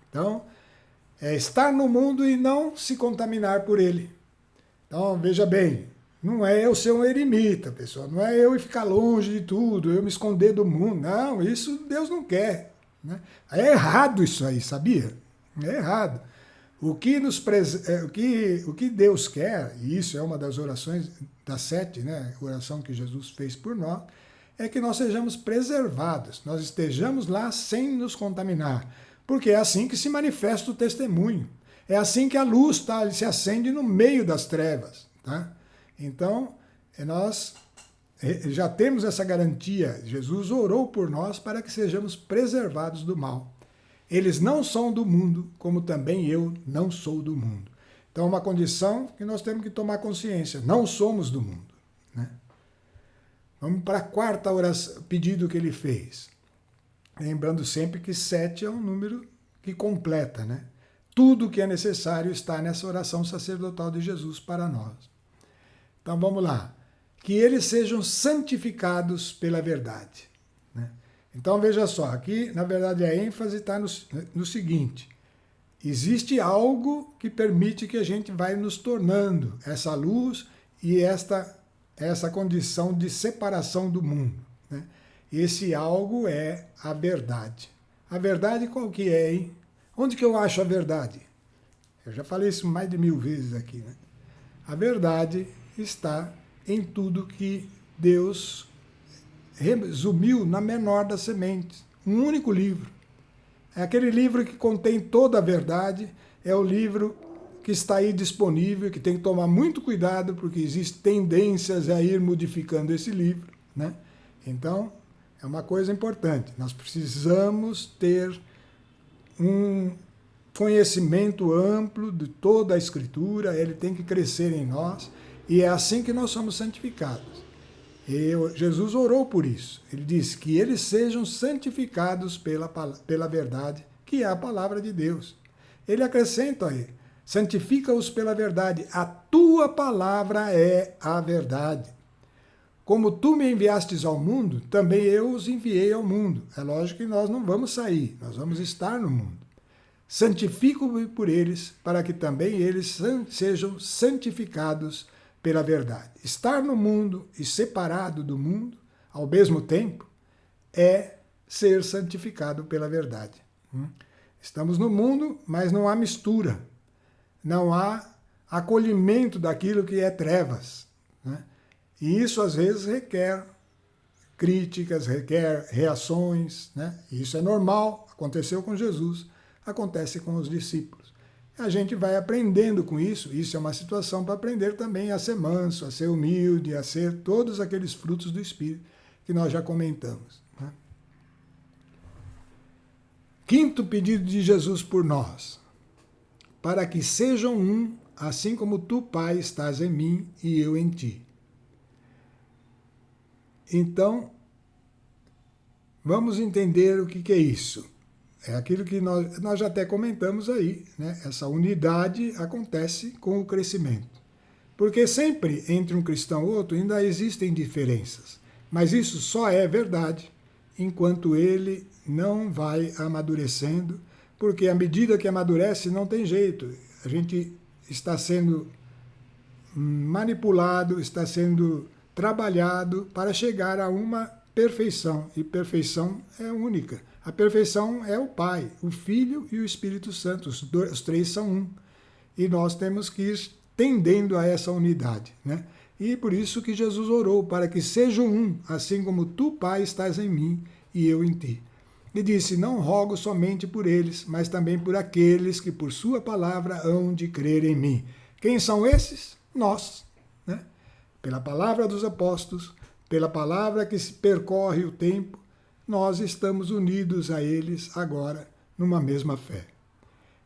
[SPEAKER 1] Então, é estar no mundo e não se contaminar por ele. Então, veja bem, não é eu ser um eremita, pessoal, não é eu ficar longe de tudo, eu me esconder do mundo. Não, isso Deus não quer, né? É errado isso aí, sabia? É errado. O que Deus quer, e isso é uma das orações das 7, né, oração que Jesus fez por nós, é que nós sejamos preservados, nós estejamos lá sem nos contaminar, porque é assim que se manifesta o testemunho, é assim que a luz se acende no meio das trevas, tá? Então, nós já temos essa garantia, Jesus orou por nós para que sejamos preservados do mal. Eles não são do mundo, como também eu não sou do mundo. Então é uma condição que nós temos que tomar consciência, não somos do mundo, né? Vamos para a quarta oração, pedido que ele fez. Lembrando sempre que 7 é um número que completa, né? Tudo que é necessário está nessa oração sacerdotal de Jesus para nós. Então vamos lá. Que eles sejam santificados pela verdade, né? Então veja só, aqui na verdade a ênfase está no seguinte: existe algo que permite que a gente vai nos tornando essa luz e essa condição de separação do mundo, né? Esse algo é a verdade. A verdade qual que é, hein? Onde que eu acho a verdade? Eu já falei isso mais de 1000 vezes aqui, né? A verdade está em tudo que Deus resumiu na menor das sementes. Um único livro. É aquele livro que contém toda a verdade, é o livro que está aí disponível, que tem que tomar muito cuidado, porque existem tendências a ir modificando esse livro, né? Então, é uma coisa importante. Nós precisamos ter um conhecimento amplo de toda a Escritura, ele tem que crescer em nós, E é assim que nós somos santificados. Jesus orou por isso. Ele disse que eles sejam santificados pela verdade, que é a palavra de Deus. Ele acrescenta aí, santifica-os pela verdade, a tua palavra é a verdade. Como tu me enviastes ao mundo, também eu os enviei ao mundo. É lógico que nós não vamos sair, nós vamos estar no mundo. Santifico-me por eles, para que também eles sejam santificados pela verdade. Estar no mundo e separado do mundo, ao mesmo tempo, é ser santificado pela verdade. Estamos no mundo, mas não há mistura. Não há acolhimento daquilo que é trevas. E isso, às vezes, requer críticas, requer reações. Isso é normal, aconteceu com Jesus, acontece com os discípulos. A gente vai aprendendo com isso é uma situação para aprender também a ser manso, a ser humilde, a ser todos aqueles frutos do Espírito que nós já comentamos. Quinto pedido de Jesus por nós, para que sejam um, assim como tu, Pai, estás em mim e eu em ti. Então, vamos entender o que é isso. É aquilo que nós já até comentamos aí, Essa unidade acontece com o crescimento. Porque sempre entre um cristão e outro ainda existem diferenças. Mas isso só é verdade enquanto ele não vai amadurecendo, porque à medida que amadurece não tem jeito. A gente está sendo manipulado, está sendo trabalhado para chegar a uma perfeição. E perfeição é única. A perfeição é o Pai, o Filho e o Espírito Santo. Os três são um. E nós temos que ir tendendo a essa unidade. E por isso que Jesus orou, para que sejam um, assim como tu, Pai, estás em mim e eu em ti. E disse, não rogo somente por eles, mas também por aqueles que por sua palavra hão de crer em mim. Quem são esses? Nós. Pela palavra dos apóstolos, pela palavra que se percorre o tempo, nós estamos unidos a eles agora numa mesma fé.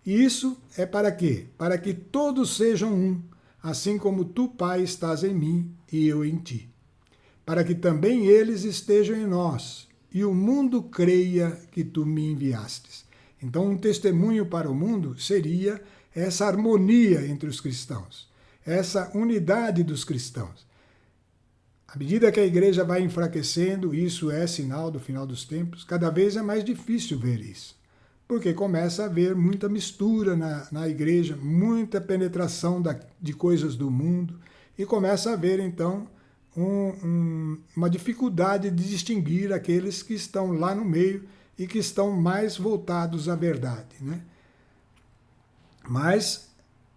[SPEAKER 1] E isso é para quê? Para que todos sejam um, assim como tu, Pai, estás em mim e eu em ti. Para que também eles estejam em nós e o mundo creia que tu me enviastes. Então, um testemunho para o mundo seria essa harmonia entre os cristãos, essa unidade dos cristãos. À medida que a igreja vai enfraquecendo, isso é sinal do final dos tempos, cada vez é mais difícil ver isso. Porque começa a haver muita mistura na igreja, muita penetração de coisas do mundo, e começa a haver, então, uma dificuldade de distinguir aqueles que estão lá no meio e que estão mais voltados à verdade. Mas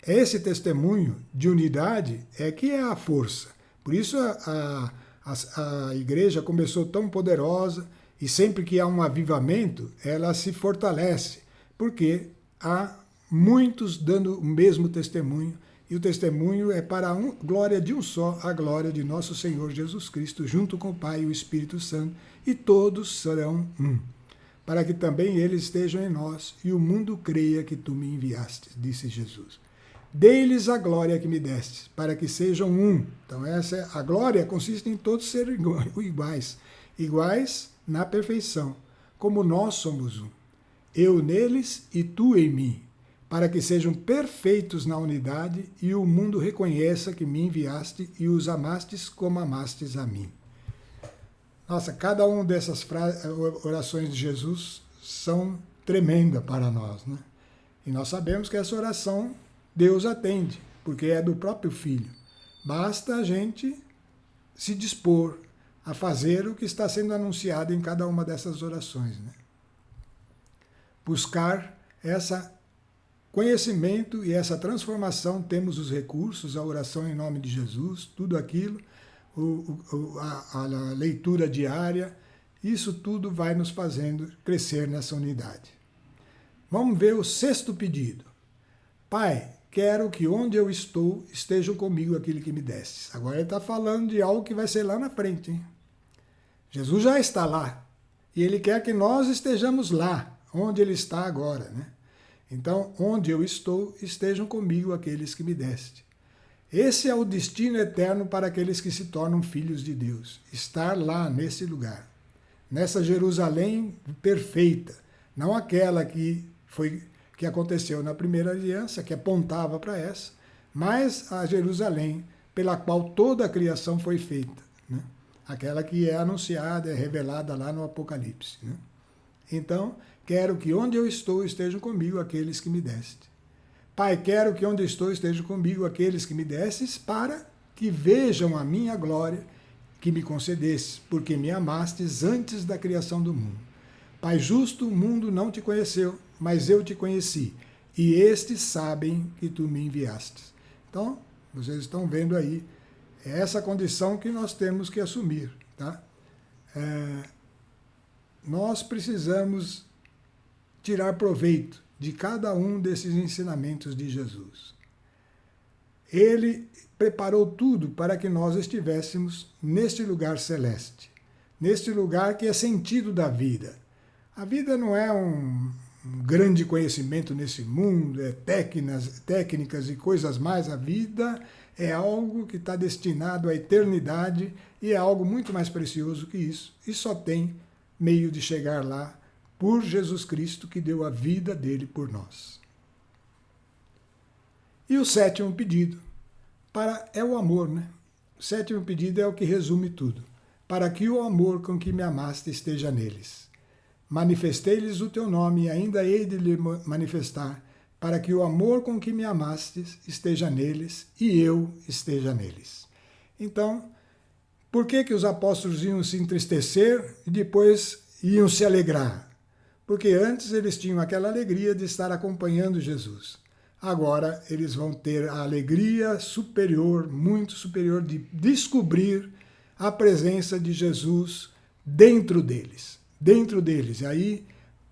[SPEAKER 1] esse testemunho de unidade é que é a força. Por isso a igreja começou tão poderosa e sempre que há um avivamento, ela se fortalece, porque há muitos dando o mesmo testemunho, e o testemunho é para a glória de um só, a glória de nosso Senhor Jesus Cristo, junto com o Pai e o Espírito Santo, e todos serão um, para que também eles estejam em nós, e o mundo creia que tu me enviaste, disse Jesus. Dei-lhes a glória que me deste, para que sejam um. Então a glória consiste em todos serem iguais. Iguais na perfeição, como nós somos um. Eu neles e tu em mim, para que sejam perfeitos na unidade e o mundo reconheça que me enviaste e os amastes como amastes a mim. Nossa, cada uma dessas orações de Jesus são tremenda para nós, E nós sabemos que essa oração Deus atende, porque é do próprio Filho. Basta a gente se dispor a fazer o que está sendo anunciado em cada uma dessas orações. Buscar esse conhecimento e essa transformação, temos os recursos, a oração em nome de Jesus, tudo aquilo, a leitura diária, isso tudo vai nos fazendo crescer nessa unidade. Vamos ver o sexto pedido. Pai, quero que onde eu estou estejam comigo aquele que me destes. Agora ele está falando de algo que vai ser lá na frente. Hein? Jesus já está lá. E ele quer que nós estejamos lá, onde ele está agora. Então, onde eu estou, estejam comigo aqueles que me deste. Esse é o destino eterno para aqueles que se tornam filhos de Deus. Estar lá, nesse lugar. Nessa Jerusalém perfeita. Não aquela que aconteceu na primeira aliança, que apontava para essa, mas a Jerusalém pela qual toda a criação foi feita. Né? Aquela que é anunciada, é revelada lá no Apocalipse. Né? Então, quero que onde eu estou estejam comigo aqueles que me deste. Pai, quero que onde estou estejam comigo aqueles que me destes, para que vejam a minha glória que me concedestes, porque me amastes antes da criação do mundo. Pai justo, o mundo não te conheceu, mas eu te conheci, e estes sabem que tu me enviastes. Então, vocês estão vendo aí, é essa condição que nós temos que assumir. Tá? Nós precisamos tirar proveito de cada um desses ensinamentos de Jesus. Ele preparou tudo para que nós estivéssemos neste lugar celeste, neste lugar que é sentido da vida. A vida não é um grande conhecimento nesse mundo, é técnicas e coisas mais. A vida é algo que está destinado à eternidade e é algo muito mais precioso que isso. E só tem meio de chegar lá por Jesus Cristo, que deu a vida dele por nós. E o sétimo pedido é o amor, né? O sétimo pedido é o que resume tudo. Para que o amor com que me amaste esteja neles. Manifestei-lhes o teu nome e ainda hei de lhe manifestar, para que o amor com que me amastes esteja neles e eu esteja neles. Então, por que os apóstolos iam se entristecer e depois iam se alegrar? Porque antes eles tinham aquela alegria de estar acompanhando Jesus. Agora eles vão ter a alegria superior, muito superior, de descobrir a presença de Jesus dentro deles. Dentro deles. E aí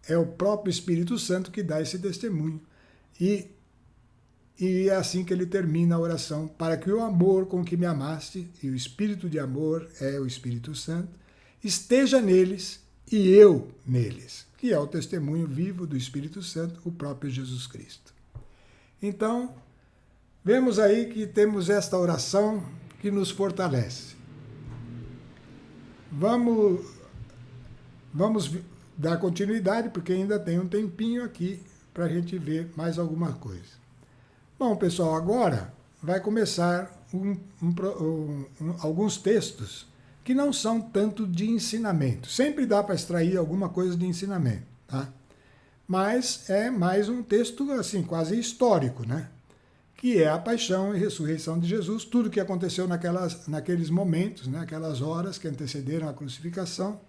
[SPEAKER 1] é o próprio Espírito Santo que dá esse testemunho. E é assim que ele termina a oração. Para que o amor com que me amaste, e o Espírito de amor é o Espírito Santo, esteja neles e eu neles, que é o testemunho vivo do Espírito Santo, o próprio Jesus Cristo. Então, vemos aí que temos esta oração que nos fortalece. Vamos dar continuidade, porque ainda tem um tempinho aqui para a gente ver mais alguma coisa. Bom, pessoal, agora vai começar alguns textos que não são tanto de ensinamento. Sempre dá para extrair alguma coisa de ensinamento, tá? Mas é mais um texto assim, quase histórico, né? Que é a paixão e ressurreição de Jesus, tudo que aconteceu naqueles momentos, né? Aquelas horas que antecederam a crucificação.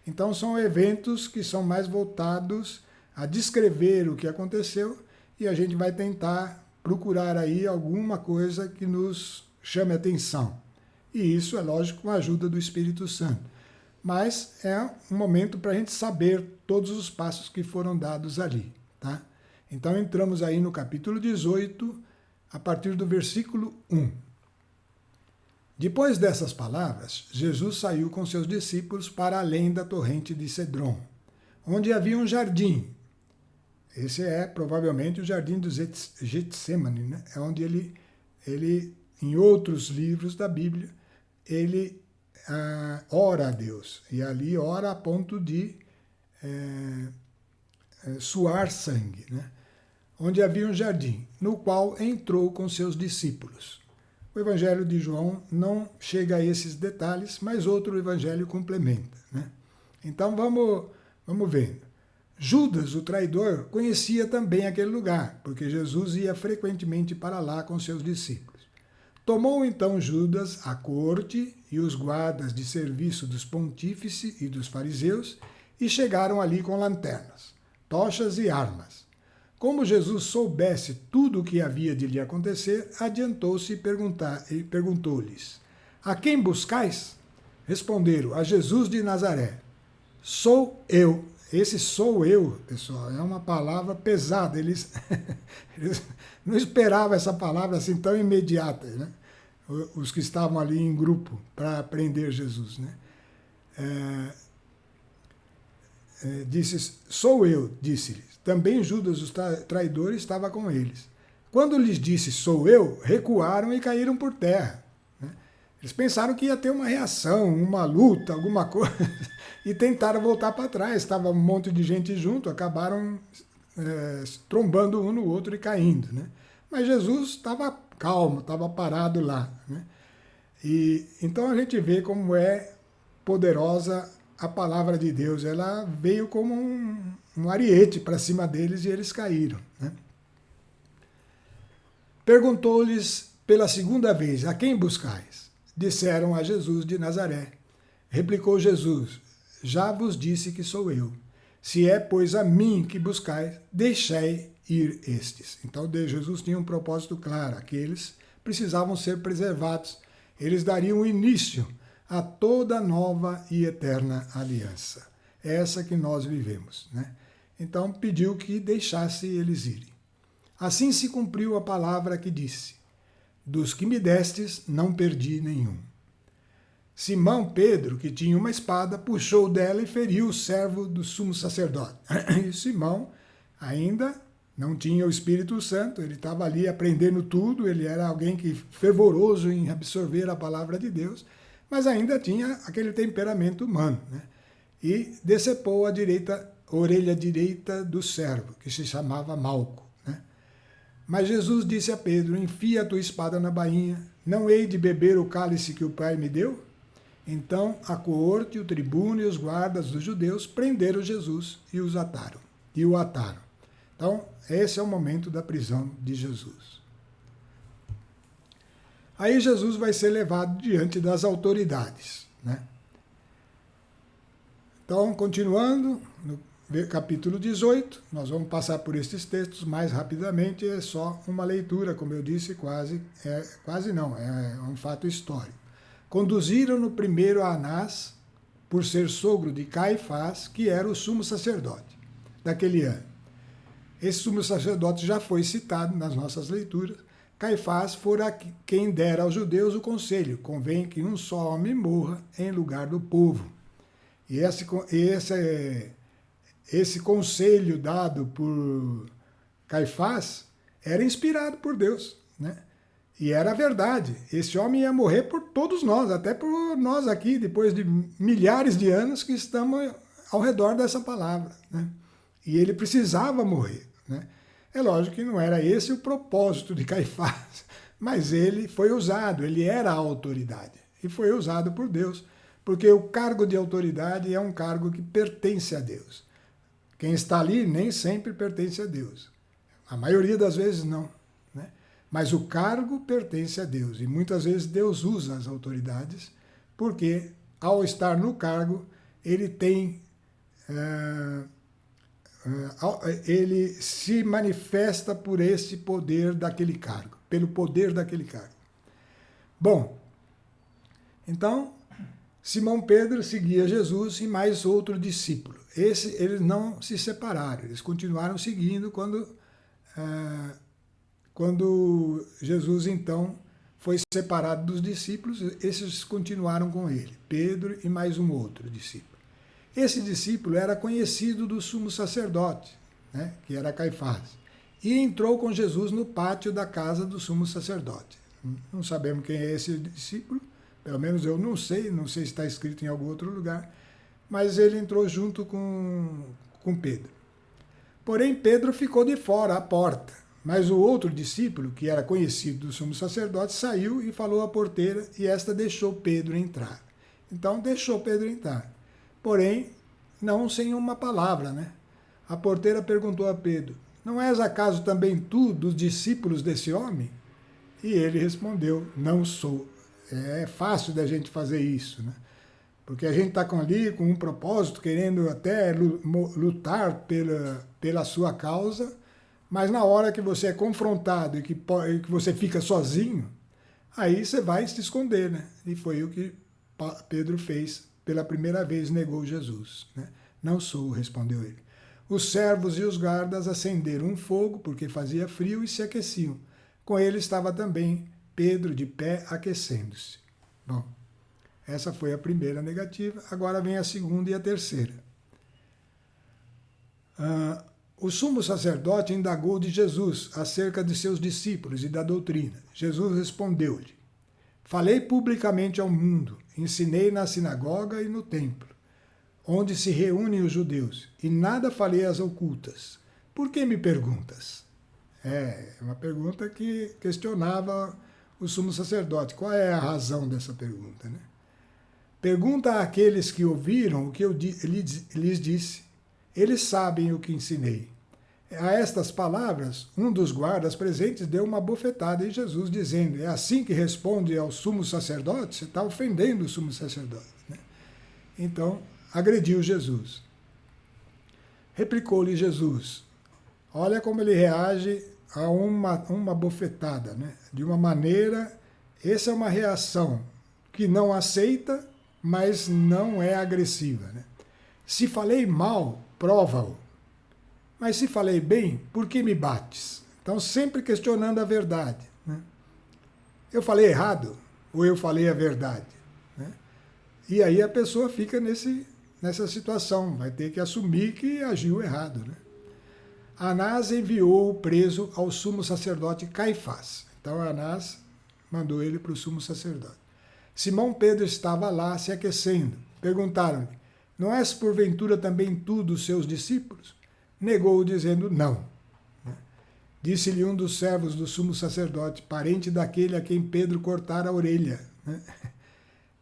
[SPEAKER 1] Então são eventos que são mais voltados a descrever o que aconteceu e a gente vai tentar procurar aí alguma coisa que nos chame a atenção. E isso é lógico com a ajuda do Espírito Santo. Mas é um momento para a gente saber todos os passos que foram dados ali. Tá? Então entramos aí no capítulo 18, a partir do versículo 1. Depois dessas palavras, Jesus saiu com seus discípulos para além da torrente de Cedron, onde havia um jardim. Esse é provavelmente o jardim do Getsemane, né? É onde ele, em outros livros da Bíblia, ele ora a Deus. E ali ora a ponto de suar sangue, né? Onde havia um jardim, no qual entrou com seus discípulos. O Evangelho de João não chega a esses detalhes, mas outro evangelho complementa, né? Então vamos vendo. Judas, o traidor, conhecia também aquele lugar, porque Jesus ia frequentemente para lá com seus discípulos. Tomou então Judas a corte e os guardas de serviço dos pontífices e dos fariseus e chegaram ali com lanternas, tochas e armas. Como Jesus soubesse tudo o que havia de lhe acontecer, adiantou-se e perguntou-lhes: A quem buscais? Responderam: A Jesus de Nazaré. Sou eu. Esse sou eu, pessoal, é uma palavra pesada. Eles não esperavam essa palavra assim tão imediata, né? Os que estavam ali em grupo para prender Jesus, né? Sou eu, disse-lhes. Também Judas, o traidor, estava com eles. Quando lhes disse, sou eu, recuaram e caíram por terra. Eles pensaram que ia ter uma reação, uma luta, alguma coisa, e tentaram voltar para trás. Estava um monte de gente junto, acabaram trombando um no outro e caindo. Né? Mas Jesus estava calmo, estava parado lá. Né? E então a gente vê como é poderosa a palavra de Deus. Ela veio como um ariete para cima deles e eles caíram. Né? Perguntou-lhes pela segunda vez, a quem buscais? Disseram a Jesus de Nazaré. Replicou Jesus, já vos disse que sou eu. Se é, pois, a mim que buscais, deixai ir estes. Então Jesus tinha um propósito claro, aqueles precisavam ser preservados. Eles dariam início a toda nova e eterna aliança. Essa que nós vivemos. Né? Então pediu que deixasse eles irem. Assim se cumpriu a palavra que disse, dos que me destes, não perdi nenhum. Simão Pedro, que tinha uma espada, puxou dela e feriu o servo do sumo sacerdote. E Simão ainda não tinha o Espírito Santo, ele estava ali aprendendo tudo, ele era alguém que fervoroso em absorver a palavra de Deus, mas ainda tinha aquele temperamento humano. Né? E decepou a orelha direita do servo, que se chamava Malco. Né? Mas Jesus disse a Pedro, enfia a tua espada na bainha, não hei de beber o cálice que o Pai me deu? Então a coorte, o tribuno e os guardas dos judeus prenderam Jesus e o ataram. Então, esse é o momento da prisão de Jesus. Aí Jesus vai ser levado diante das autoridades. Né? Então, continuando, no capítulo 18, nós vamos passar por estes textos mais rapidamente, é só uma leitura, como eu disse, quase não, é um fato histórico. Conduziram-no primeiro a Anás, por ser sogro de Caifás, que era o sumo sacerdote daquele ano. Esse sumo sacerdote já foi citado nas nossas leituras. Caifás fora quem dera aos judeus o conselho, convém que um só homem morra em lugar do povo. E esse conselho dado por Caifás era inspirado por Deus, né? E era verdade. Esse homem ia morrer por todos nós, até por nós aqui, depois de milhares de anos que estamos ao redor dessa palavra. Né? E ele precisava morrer. Né? É lógico que não era esse o propósito de Caifás, mas ele foi usado, ele era a autoridade. E foi usado por Deus, porque o cargo de autoridade é um cargo que pertence a Deus. Quem está ali nem sempre pertence a Deus. A maioria das vezes não. Né? Mas o cargo pertence a Deus. E muitas vezes Deus usa as autoridades, porque ao estar no cargo, ele tem... ele se manifesta por esse poder daquele cargo, pelo poder daquele cargo. Bom, então, Simão Pedro seguia Jesus e mais outro discípulo. Eles não se separaram, eles continuaram seguindo quando Jesus, então, foi separado dos discípulos, esses continuaram com ele, Pedro e mais um outro discípulo. Esse discípulo era conhecido do sumo sacerdote, né, que era Caifás, e entrou com Jesus no pátio da casa do sumo sacerdote. Não sabemos quem é esse discípulo, pelo menos eu não sei se está escrito em algum outro lugar, mas ele entrou junto com Pedro. Porém, Pedro ficou de fora, à porta, mas o outro discípulo, que era conhecido do sumo sacerdote, saiu e falou à porteira, e esta deixou Pedro entrar. Então, deixou Pedro entrar. Porém, não sem uma palavra, né? A porteira perguntou a Pedro, não és acaso também tu dos discípulos desse homem? E ele respondeu, não sou. É fácil da gente fazer isso, né? Porque a gente está ali com um propósito, querendo até lutar pela sua causa, mas na hora que você é confrontado e que você fica sozinho, aí você vai se esconder, né? E foi o que Pedro fez. Pela primeira vez negou Jesus. Né? Não sou, respondeu ele. Os servos e os guardas acenderam um fogo, porque fazia frio, e se aqueciam. Com ele estava também Pedro de pé, aquecendo-se. Bom, essa foi a primeira negativa. Agora vem a segunda e a terceira. O sumo sacerdote indagou de Jesus acerca de seus discípulos e da doutrina. Jesus respondeu-lhe: Falei publicamente ao mundo, ensinei na sinagoga e no templo, onde se reúnem os judeus, e nada falei às ocultas. Por que me perguntas? É uma pergunta que questionava o sumo sacerdote. Qual é a razão dessa pergunta, né? Pergunta àqueles que ouviram o que eu lhes disse. Eles sabem o que ensinei. A estas palavras, um dos guardas presentes deu uma bofetada em Jesus, dizendo: é assim que responde ao sumo sacerdote? Você está ofendendo o sumo sacerdote, né? Então, agrediu Jesus. Replicou-lhe Jesus. Olha como ele reage a uma bofetada, né? De uma maneira, essa é uma reação que não aceita, mas não é agressiva, né? Se falei mal, prova-o. Mas se falei bem, por que me bates? Então, sempre questionando a verdade, né? Eu falei errado ou eu falei a verdade, né? E aí a pessoa fica nessa situação, vai ter que assumir que agiu errado, né? Anás enviou o preso ao sumo sacerdote Caifás. Então, Anás mandou ele para o sumo sacerdote. Simão Pedro estava lá se aquecendo. Perguntaram-lhe: não és porventura também tu dos seus discípulos? Negou, dizendo não. Disse-lhe um dos servos do sumo sacerdote, parente daquele a quem Pedro cortara a orelha: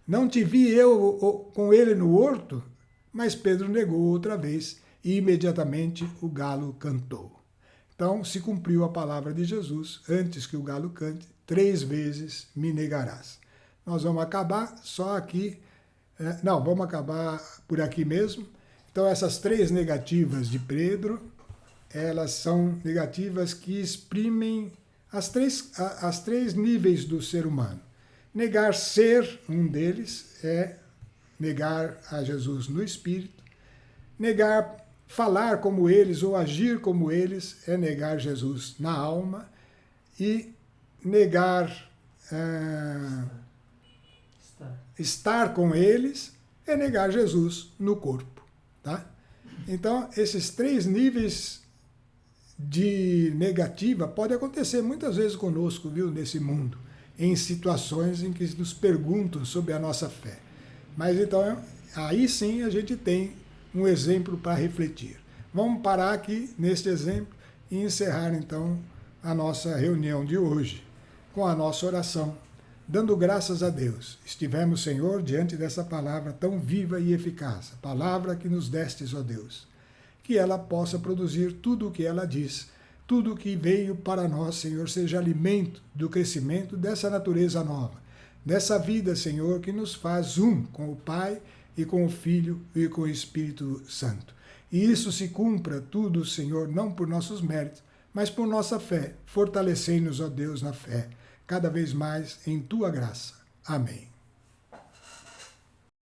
[SPEAKER 1] não te vi eu com ele no horto? Mas Pedro negou outra vez, e imediatamente o galo cantou. Então se cumpriu a palavra de Jesus: antes que o galo cante, 3 vezes me negarás. Nós vamos acabar só aqui. Não, vamos acabar por aqui mesmo. Então, essas 3 negativas de Pedro, elas são negativas que exprimem as três níveis do ser humano. Negar ser, um deles, é negar a Jesus no espírito. Negar falar como eles ou agir como eles é negar Jesus na alma. E negar estar com eles é negar Jesus no corpo. Tá? Então, esses 3 níveis de negativa podem acontecer muitas vezes conosco, viu, nesse mundo, em situações em que nos perguntam sobre a nossa fé. Mas então, aí sim a gente tem um exemplo para refletir. Vamos parar aqui neste exemplo e encerrar então a nossa reunião de hoje com a nossa oração, dando graças a Deus. Estivemos, Senhor, diante dessa palavra tão viva e eficaz, a palavra que nos destes, ó Deus, que ela possa produzir tudo o que ela diz, tudo o que veio para nós, Senhor, seja alimento do crescimento dessa natureza nova, dessa vida, Senhor, que nos faz um com o Pai e com o Filho e com o Espírito Santo. E isso se cumpra tudo, Senhor, não por nossos méritos, mas por nossa fé. Fortalecei-nos, ó Deus, na fé, cada vez mais em Tua graça. Amém.